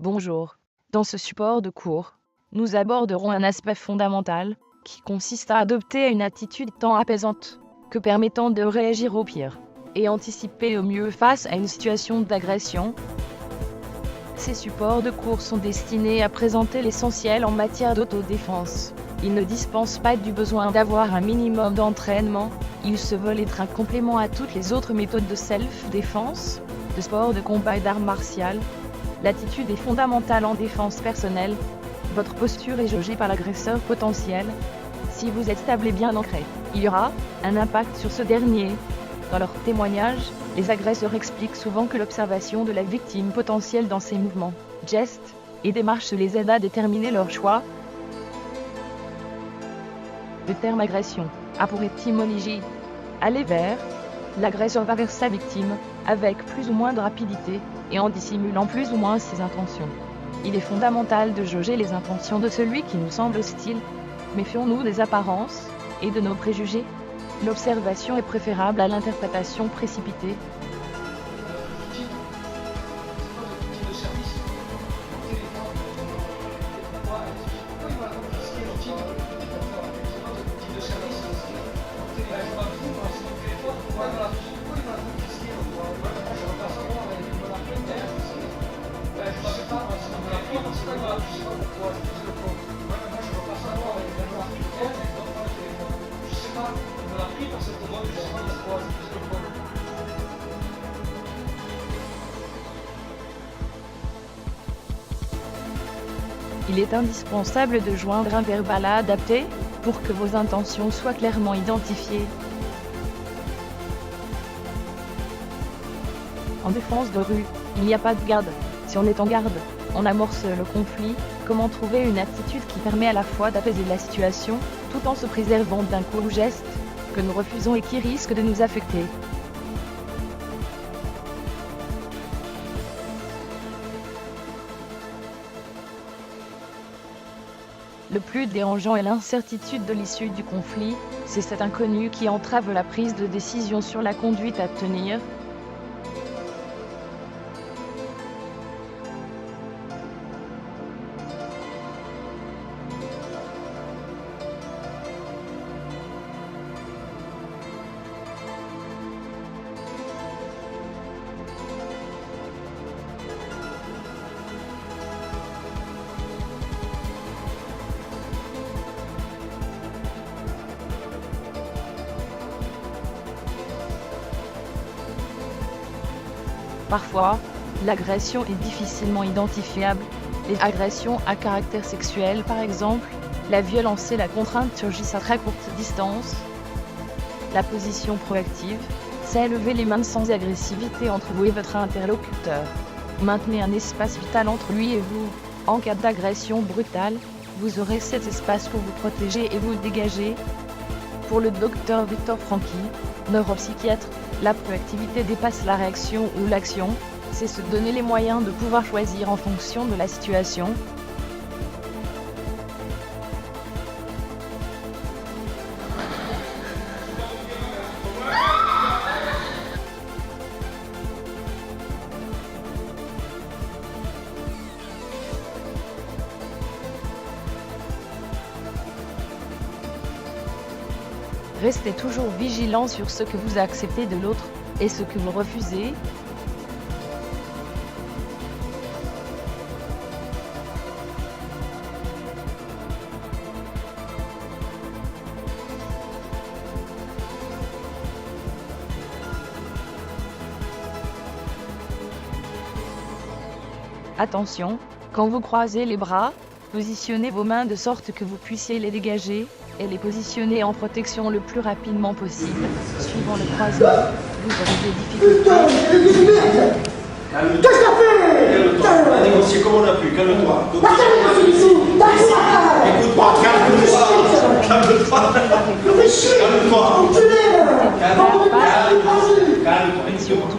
Bonjour. Dans ce support de cours, nous aborderons un aspect fondamental qui consiste à adopter une attitude tant apaisante que permettant de réagir au pire et anticiper au mieux face à une situation d'agression. Ces supports de cours sont destinés à présenter l'essentiel en matière d'autodéfense. Ils ne dispensent pas du besoin d'avoir un minimum d'entraînement, ils se veulent être un complément à toutes les autres méthodes de self-défense, de sport de combat et d'art martial. L'attitude est fondamentale en défense personnelle. Votre posture est jaugée par l'agresseur potentiel. Si vous êtes stable et bien ancré, il y aura un impact sur ce dernier. Dans leurs témoignages, les agresseurs expliquent souvent que l'observation de la victime potentielle dans ses mouvements, gestes et démarches les aide à déterminer leur choix. Le terme agression a pour étymologie aller vers. L'agresseur va vers sa victime avec plus ou moins de rapidité et en dissimulant plus ou moins ses intentions. Il est fondamental de jauger les intentions de celui qui nous semble hostile. Méfions-nous des apparences et de nos préjugés. L'observation est préférable à l'interprétation précipitée. Il est indispensable de joindre un verbal adapté pour que vos intentions soient clairement identifiées. En défense de rue, il n'y a pas de garde. Si on est en garde, on amorce le conflit. Comment trouver une attitude qui permet à la fois d'apaiser la situation, tout en se préservant d'un coup ou geste que nous refusons et qui risque de nous affecter. Le plus dérangeant est l'incertitude de l'issue du conflit, c'est cet inconnu qui entrave la prise de décision sur la conduite à tenir. Parfois, l'agression est difficilement identifiable. Les agressions à caractère sexuel par exemple, la violence et la contrainte surgissent à très courte distance. La position proactive, c'est lever les mains sans agressivité entre vous et votre interlocuteur. Maintenez un espace vital entre lui et vous. En cas d'agression brutale, vous aurez cet espace pour vous protéger et vous dégager. Pour le docteur Victor Frankl, neuropsychiatre, la proactivité dépasse la réaction ou l'action, c'est se donner les moyens de pouvoir choisir en fonction de la situation. Restez toujours vigilant sur ce que vous acceptez de l'autre et ce que vous refusez. Attention, quand vous croisez les bras, positionnez vos mains de sorte que vous puissiez les dégager et les positionner en protection le plus rapidement possible. Suivant le croisement, vous aurez des difficultés. Qu'est-ce que t'as fait? Calme-toi, on a négocié comme on a pu, calme-toi. Écoute-moi, calme-toi. Calme-toi. Calme-toi. Calme-toi. Et surtout,